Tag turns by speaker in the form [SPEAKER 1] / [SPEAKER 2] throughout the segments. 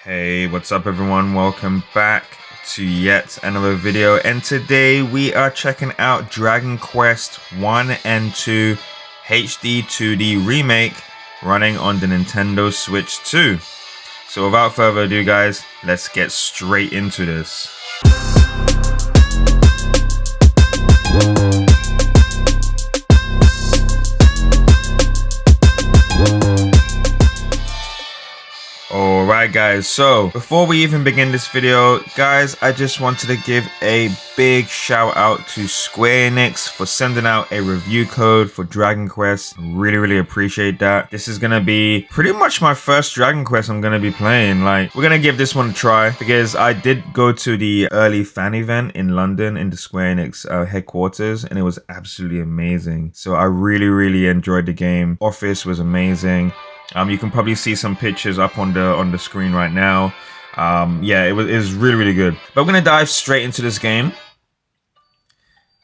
[SPEAKER 1] Hey, what's up everyone? Welcome back to yet another video, and today we are checking out Dragon Quest 1 and 2 HD-2D Remake running on the Nintendo Switch 2. So without further ado guys, let's get straight into this. Alright guys, so before we even begin this video, guys, I just wanted to give a big shout out to Square Enix for sending out a review code for Dragon Quest. Really appreciate that. This is gonna be pretty much my first Dragon Quest I'm gonna be playing. Like, we're gonna give this one a try because I did go to the early fan event in London in the Square Enix headquarters, and it was absolutely amazing. So I really enjoyed the game. Office was amazing. You can probably see some pictures up on the screen right now. Yeah, it was really good. But we're gonna dive straight into this game,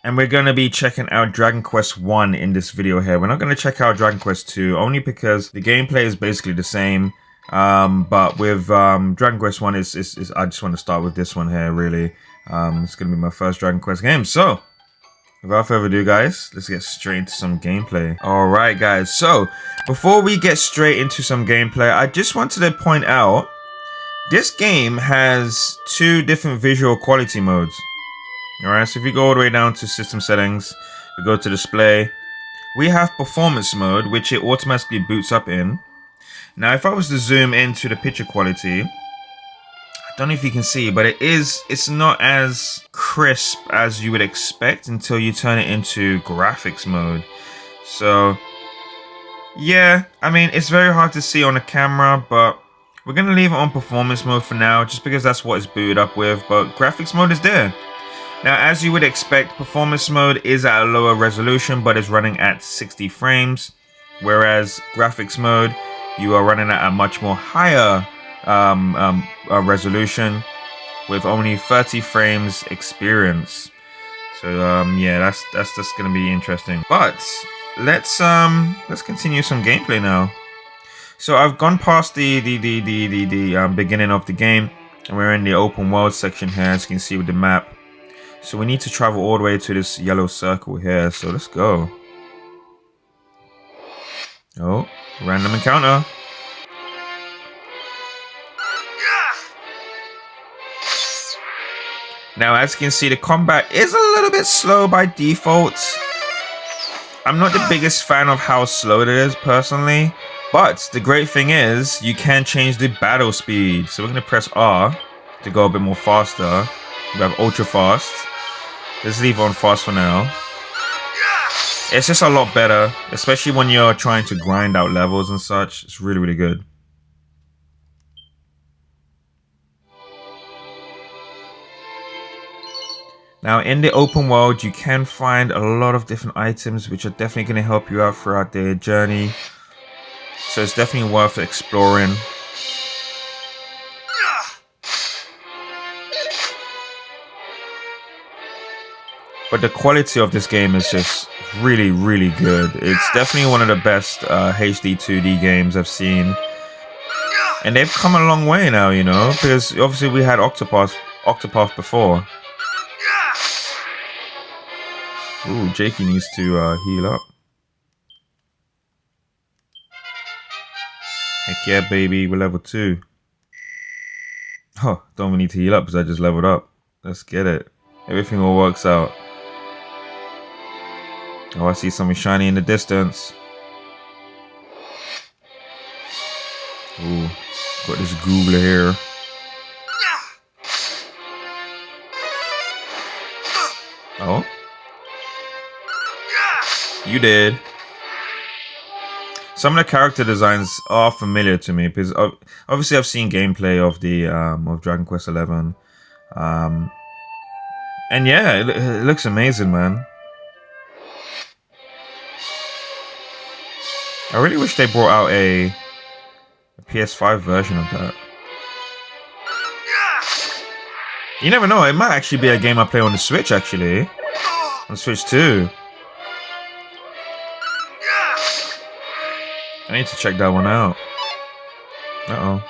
[SPEAKER 1] and we're gonna be checking out Dragon Quest 1 in this video here. We're not gonna check out Dragon Quest 2 only because the gameplay is basically the same. But with Dragon Quest 1 is I just want to start with this one here. Really, it's gonna be my first Dragon Quest game. So without further ado guys, let's get straight into some gameplay. Alright guys, so before we get straight into some gameplay, I just wanted to point out this game has two different visual quality modes. Alright, so if you go all the way down to system settings, we go to display, we have performance mode, which it automatically boots up in. Now if I was to zoom into the picture quality, I don't know if you can see, but it's not as crisp as you would expect until you turn it into graphics mode. So yeah, I mean, it's very hard to see on the camera, but we're gonna leave it on performance mode for now just because that's what it's booted up with, but graphics mode is there. Now as you would expect, performance mode is at a lower resolution but is running at 60 frames, whereas graphics mode you are running at a much more higher resolution with only 30 frames experience. So yeah, that's just gonna be interesting. But let's continue some gameplay now. So I've gone past the beginning of the game, and we're in the open world section here, as you can see with the map. So we need to travel all the way to this yellow circle here. So let's go. Oh, random encounter. Now, as you can see, the combat is a little bit slow by default. I'm not the biggest fan of how slow it is, personally. But the great thing is, you can change the battle speed. So we're going to press R to go a bit more faster. We have ultra fast. Let's leave on fast for now. It's just a lot better, especially when you're trying to grind out levels and such. It's really good. Now in the open world, you can find a lot of different items which are definitely going to help you out throughout the journey. So it's definitely worth exploring. But the quality of this game is just really good. It's definitely one of the best HD-2D games I've seen. And they've come a long way now, you know, because obviously we had Octopath before. Ooh, Jakey needs to heal up. Heck yeah, baby, we're level 2. Oh, don't we need to heal up because I just leveled up. Let's get it. Everything all works out. Oh, I see something shiny in the distance. Ooh, got this googler here. Oh? You did. Some of the character designs are familiar to me because obviously I've seen gameplay of the of Dragon Quest 11, and yeah, it looks amazing, man. I really wish they brought out a PS5 version of that. You never know, it might actually be a game I play on the Switch, actually. On Switch 2. I need to check that one out. Uh-oh.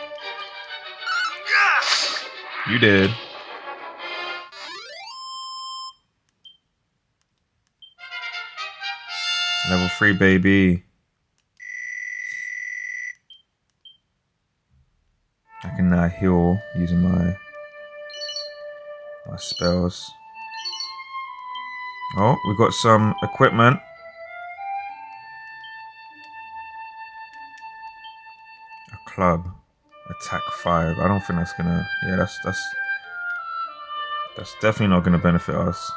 [SPEAKER 1] You did. Level 3, baby. I can now heal using my spells. Oh, we got some equipment. A club. Attack 5. I don't think that's gonna. Yeah, that's definitely not gonna benefit us.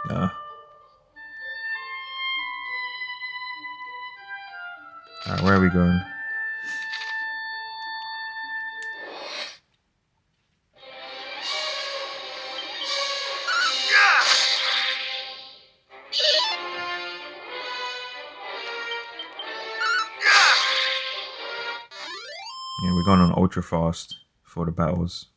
[SPEAKER 1] Nah. Alright, where are we going? Yeah, we're going on ultra fast for the battles.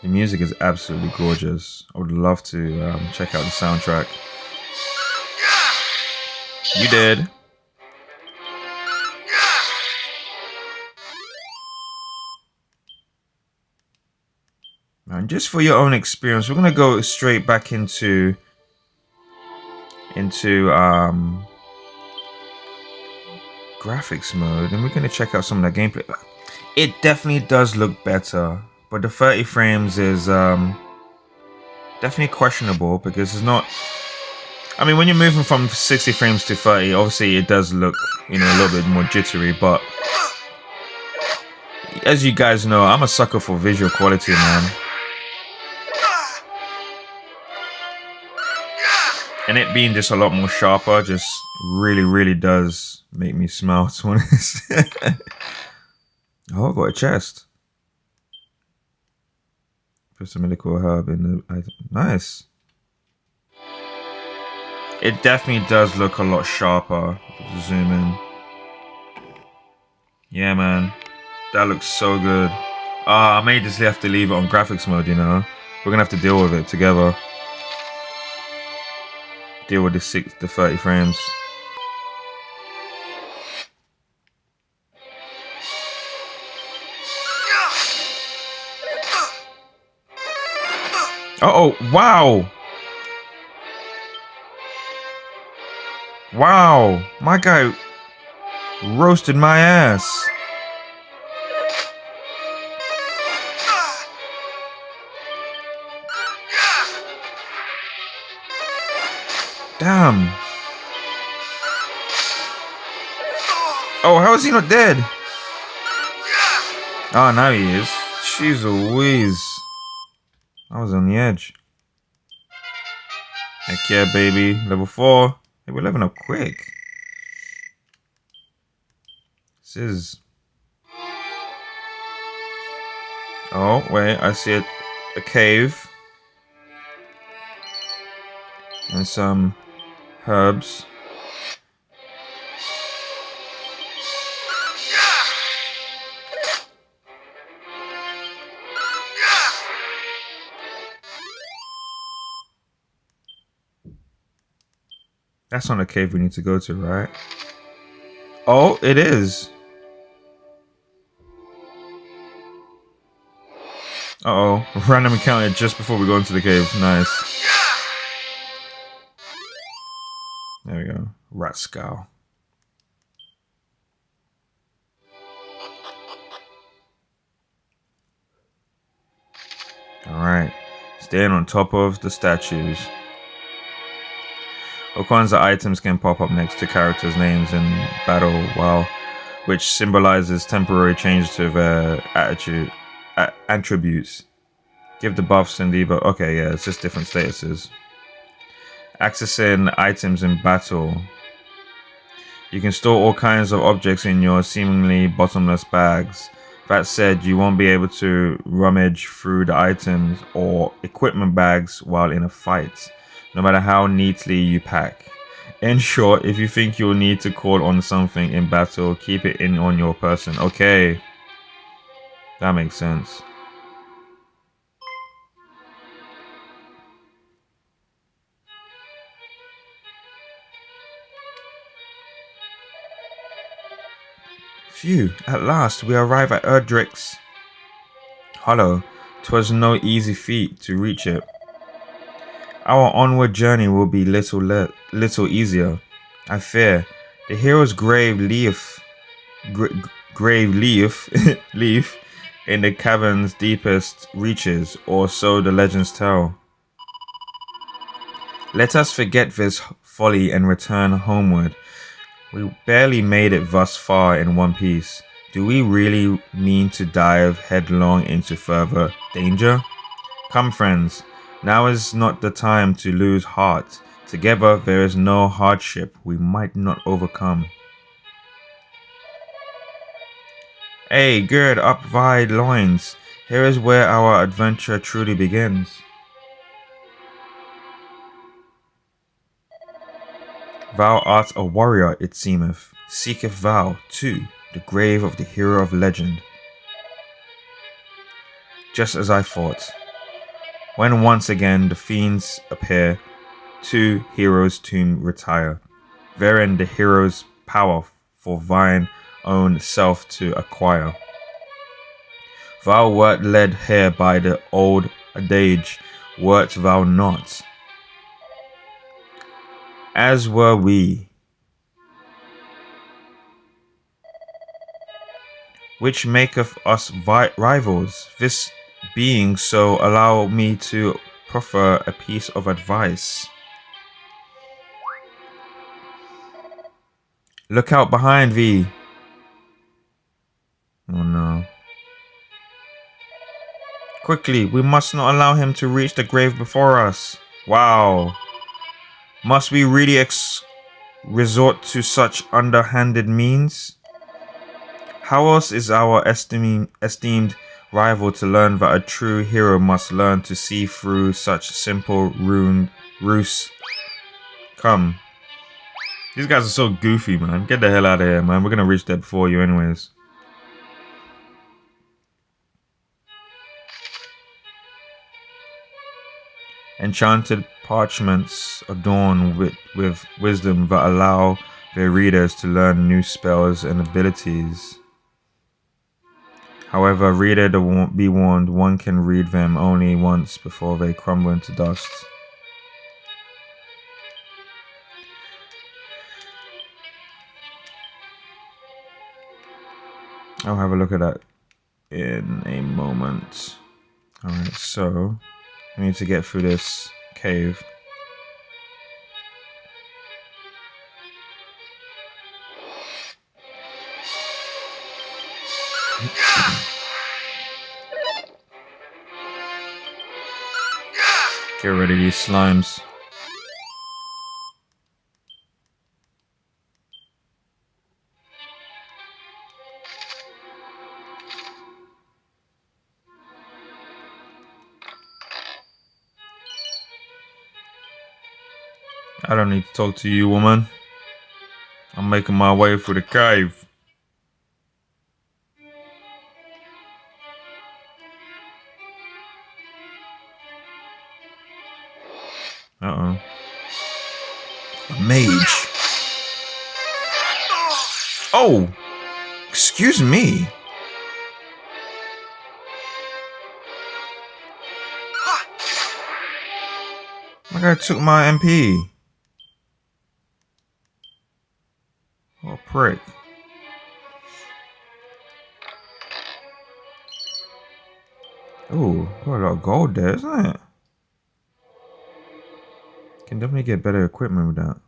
[SPEAKER 1] The music is absolutely gorgeous. I would love to check out the soundtrack. You did. And just for your own experience, we're gonna go straight back into graphics mode, and we're gonna check out some of the gameplay. It definitely does look better, but the 30 frames is definitely questionable because it's not. I mean, when you're moving from 60 frames to 30, obviously it does look, you know, a little bit more jittery, but as you guys know, I'm a sucker for visual quality, man. And it being just a lot more sharper just really does make me smile, to be honest. Oh, I got a chest. Put some medical herb in the item. Nice. It definitely does look a lot sharper. Zoom in. Yeah, man. That looks so good. I may just have to leave it on graphics mode, you know. We're gonna have to deal with it together. Deal with the 30 frames. Uh-oh, wow! Wow! My guy roasted my ass. Damn. Oh, how is he not dead? Oh, now he is. Jeez Louise. I was on the edge. Heck yeah, baby. Level 4. Hey, we're leveling up quick. This is... Oh, wait. I see a cave. And some herbs. That's not a cave we need to go to, right? Oh, it is. Uh-oh. Random encounter just before we go into the cave. Nice. There we go. Rascal. Alright. Staying on top of the statues. All kinds of items can pop up next to characters' names in battle, wow, which symbolizes temporary change to their attributes. Give the buffs and debuff. Okay, yeah, it's just different statuses. Accessing items in battle. You can store all kinds of objects in your seemingly bottomless bags. That said, you won't be able to rummage through the items or equipment bags while in a fight, no matter how neatly you pack. In short, if you think you'll need to call on something in battle, keep it in on your person. Okay, that makes sense. Phew, at last we arrive at Erdrick's Hollow. 'Twas no easy feat to reach it. Our onward journey will be little easier. I fear the hero's grave leaf leaf in the cavern's deepest reaches, or so the legends tell. Let us forget this folly and return homeward. We barely made it thus far in one piece. Do we really mean to dive headlong into further danger? Come, friends, now is not the time to lose heart. Together there is no hardship we might not overcome. Hey, gird up thy loins. Here is where our adventure truly begins. Thou art a warrior, it seemeth. Seeketh thou, too, the grave of the hero of legend? Just as I thought. When once again the fiends appear, to hero's tomb retire. Therein the hero's power for thine own self to acquire. Thou wert led here by the old adage, wert thou not? As were we. Which maketh us rivals. This being so, allow me to proffer a piece of advice. Look out behind thee. Oh no. Quickly, we must not allow him to reach the grave before us. Wow. Must we really resort to such underhanded means? How else is our esteemed rival to learn that a true hero must learn to see through such simple ruse? Come. These guys are so goofy, man. Get the hell out of here, man. We're gonna reach there before you anyways. Enchanted parchments adorned with wisdom that allow their readers to learn new spells and abilities. However, reader, be warned, one can read them only once before they crumble into dust. I'll have a look at that in a moment. Alright, so I need to get through this cave. Get rid of these slimes. I don't need to talk to you, woman. I'm making my way through the cave. Uh-oh. A mage. Oh! Excuse me. My guy took my MP. What a prick. Ooh, got a lot of gold there, isn't it? Can definitely get better equipment with that.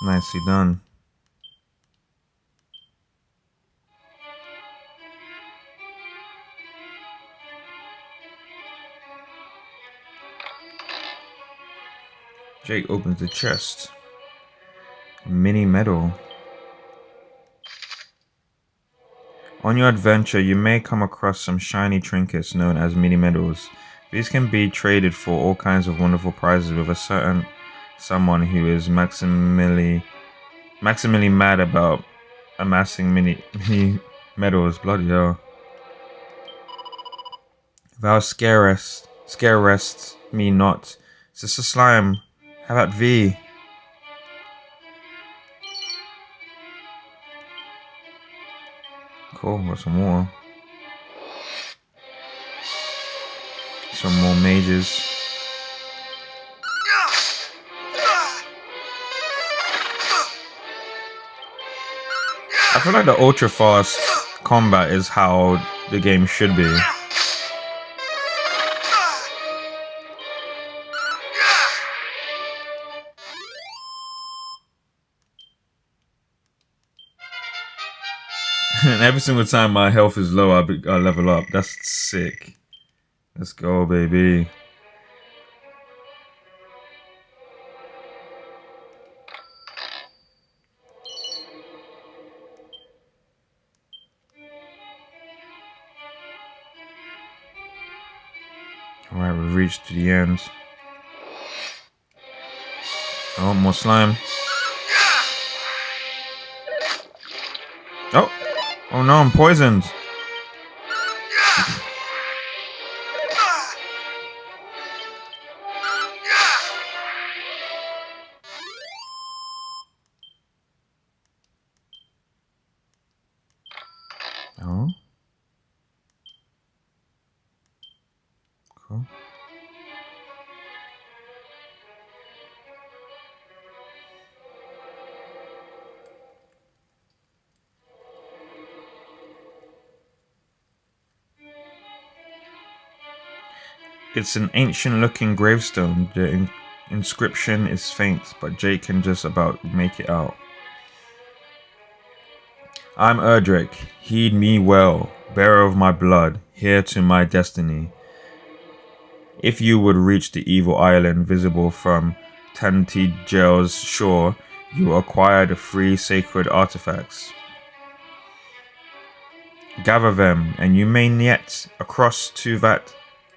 [SPEAKER 1] Nicely done. Jake opens the chest. Mini medal. On your adventure, you may come across some shiny trinkets known as mini medals. These can be traded for all kinds of wonderful prizes with a certain someone who is maximally mad about amassing many medals. Bloody hell. Thou scarest me not. Sister Slime, how about thee? Cool, got some more. Some more mages. I feel like the ultra fast combat is how the game should be. And every single time my health is low, I level up. That's sick. Let's go, baby. Alright, we've reached the end. Oh, more slime. Oh! Oh no, I'm poisoned. Oh. Cool. It's an ancient looking gravestone. The inscription is faint, but Jake can just about make it out. I'm Erdrick, heed me well, bearer of my blood, heir to my destiny. If you would reach the evil island visible from Tantigel's shore, you acquire the 3 sacred artifacts. Gather them, and you may yet across to that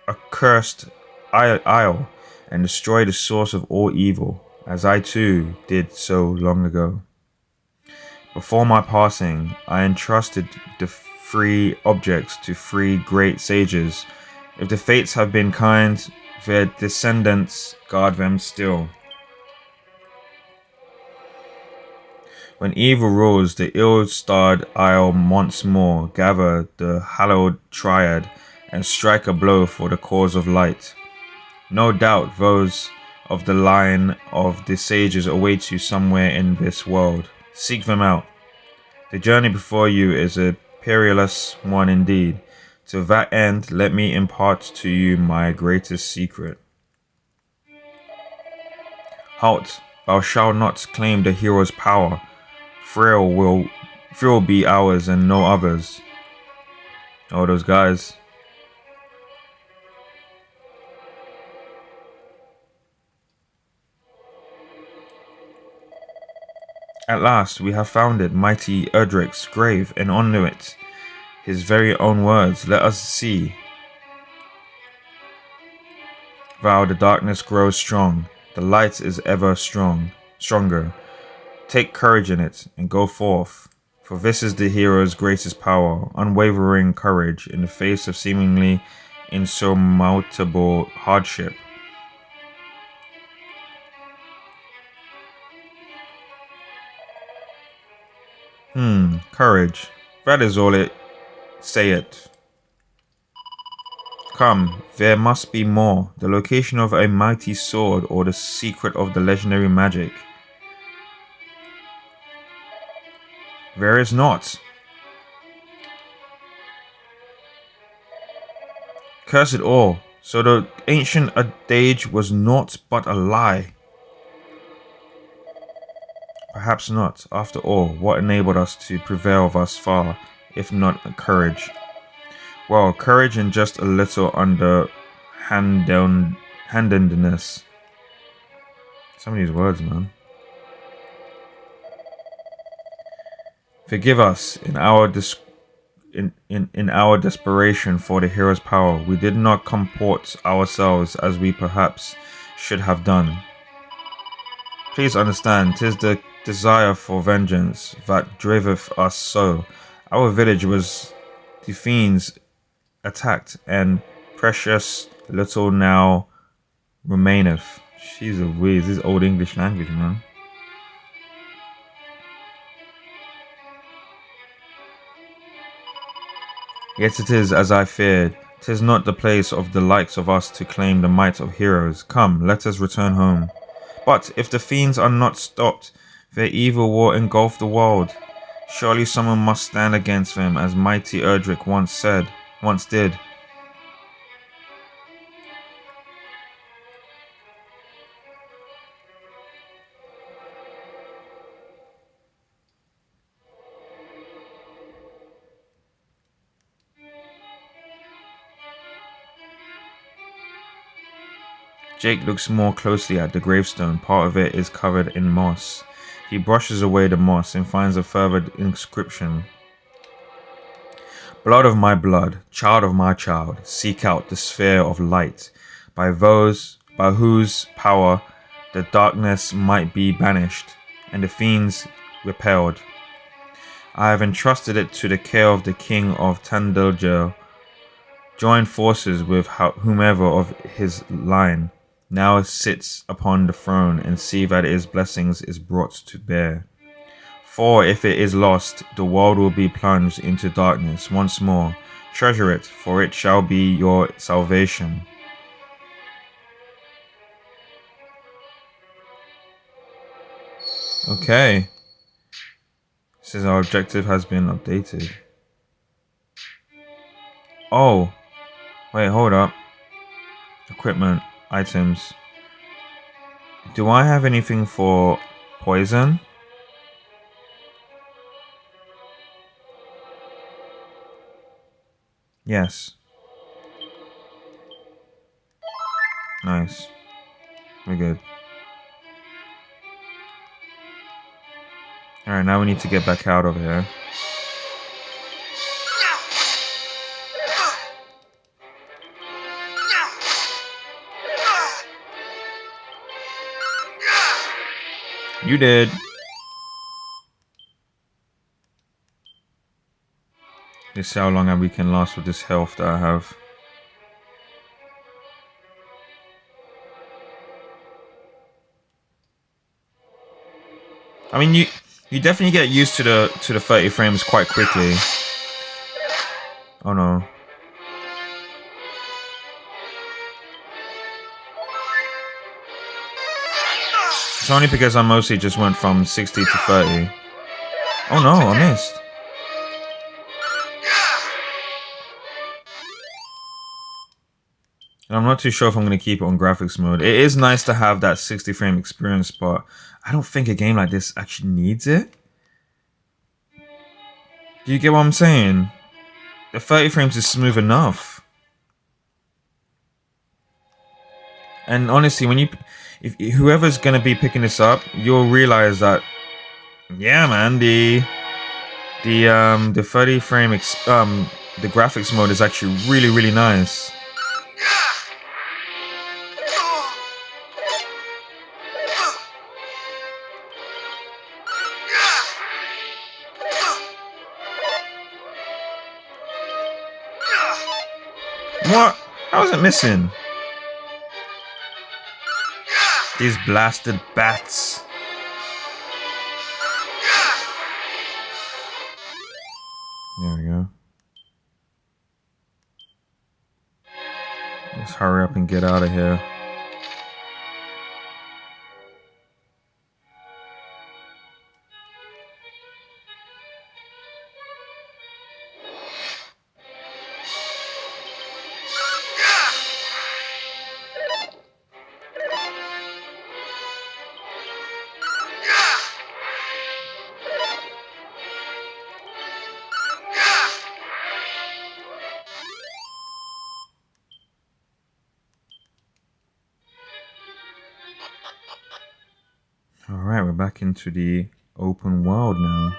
[SPEAKER 1] accursed isle and destroy the source of all evil, as I too did so long ago. Before my passing, I entrusted the 3 objects to 3 great sages. If the fates have been kind, their descendants guard them still. When evil rules the ill-starred isle once more, gather the hallowed triad and strike a blow for the cause of light. No doubt those of the line of the sages await you somewhere in this world. Seek them out. The journey before you is a perilous one indeed. To that end, let me impart to you my greatest secret. Halt, thou shalt not claim the hero's power. Thrill will be ours and no others. Oh, those guys. At last we have found it, mighty Erdrick's grave, and onto it, his very own words. Let us see. Vow the darkness grows strong, the light is ever stronger. Take courage in it, and go forth, for this is the hero's greatest power, unwavering courage in the face of seemingly insurmountable hardship. Courage. That is all it. Say it. Come, there must be more. The location of a mighty sword or the secret of the legendary magic. There is not. Curse it all. So the ancient adage was naught but a lie. Perhaps not. After all, what enabled us to prevail thus far, if not courage? Well, courage and just a little handedness. Some of these words, man. Forgive us in our desperation for the hero's power, we did not comport ourselves as we perhaps should have done. Please understand, 'tis the desire for vengeance that driveth us so. Our village was the fiends attacked, and precious little now remaineth. She's a whiz. This is old English language, man. Yet it is as I feared. 'Tis not the place of the likes of us to claim the might of heroes. Come, let us return home. But if the fiends are not stopped, their evil will engulf the world. Surely someone must stand against them, as mighty Erdrick once did. Jake looks more closely at the gravestone. Part of it is covered in moss. He brushes away the moss and finds a further inscription. Blood of my blood, child of my child, seek out the sphere of light, by whose power the darkness might be banished, and the fiends repelled. I have entrusted it to the care of the king of Handheld. Join forces with whomever of his line now sits upon the throne, and see that his blessings is brought to bear. For if it is lost, the world will be plunged into darkness once more. Treasure it, for it shall be your salvation. Okay. Says our objective has been updated. Oh. Wait, hold up. Equipment. Items. Do I have anything for poison? Yes. Nice. We're good. Alright, now we need to get back out of here. You did. Let's see how long we can last with this health that I have. I mean, you definitely get used to the 30 frames quite quickly. Oh no. It's only because I mostly just went from 60 to 30. Oh no, I missed. And I'm not too sure if I'm going to keep it on graphics mode. It is nice to have that 60 frame experience, but I don't think a game like this actually needs it. Do you get what I'm saying? The 30 frames is smooth enough. And honestly, when if whoever's going to be picking this up, you'll realize that, yeah, man, the 30 frame the graphics mode is actually really, really nice. What? How is it missing? These blasted bats. There we go. Let's hurry up and get out of here. Alright, we're back into the open world now.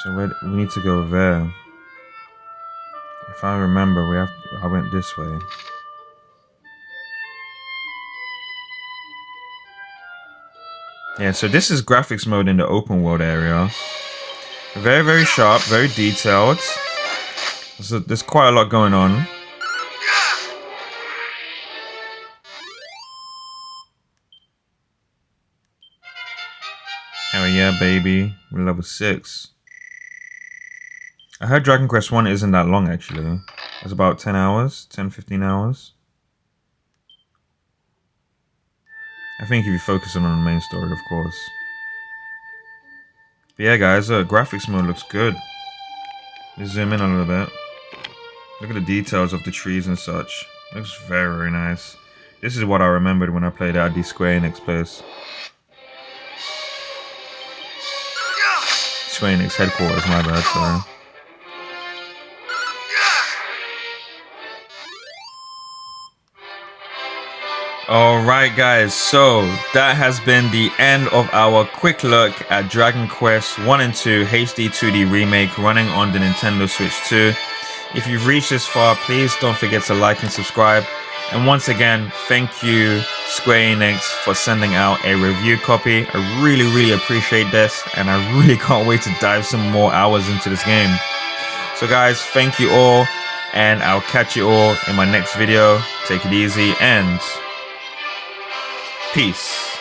[SPEAKER 1] So we need to go there. If I remember, I went this way. Yeah, so this is graphics mode in the open world area. Very, very sharp, very detailed. So there's quite a lot going on. Hell yeah, baby. We're level 6. I heard Dragon Quest 1 isn't that long, actually. It's about 10 hours, 10, 15 hours. I think if you focus on the main story, of course. But yeah, guys, graphics mode looks good. Let's zoom in a little bit. Look at the details of the trees and such. Looks very, very nice. This is what I remembered when I played at the Square Enix place. Square Enix headquarters, my bad, sorry. Alright guys, so that has been the end of our quick look at Dragon Quest 1 and 2 HD-2D Remake running on the Nintendo Switch 2. If you've reached this far, please don't forget to like and subscribe. And once again, thank you Square Enix for sending out a review copy. I really appreciate this, and I really can't wait to dive some more hours into this game. So guys, thank you all, and I'll catch you all in my next video. Take it easy and peace.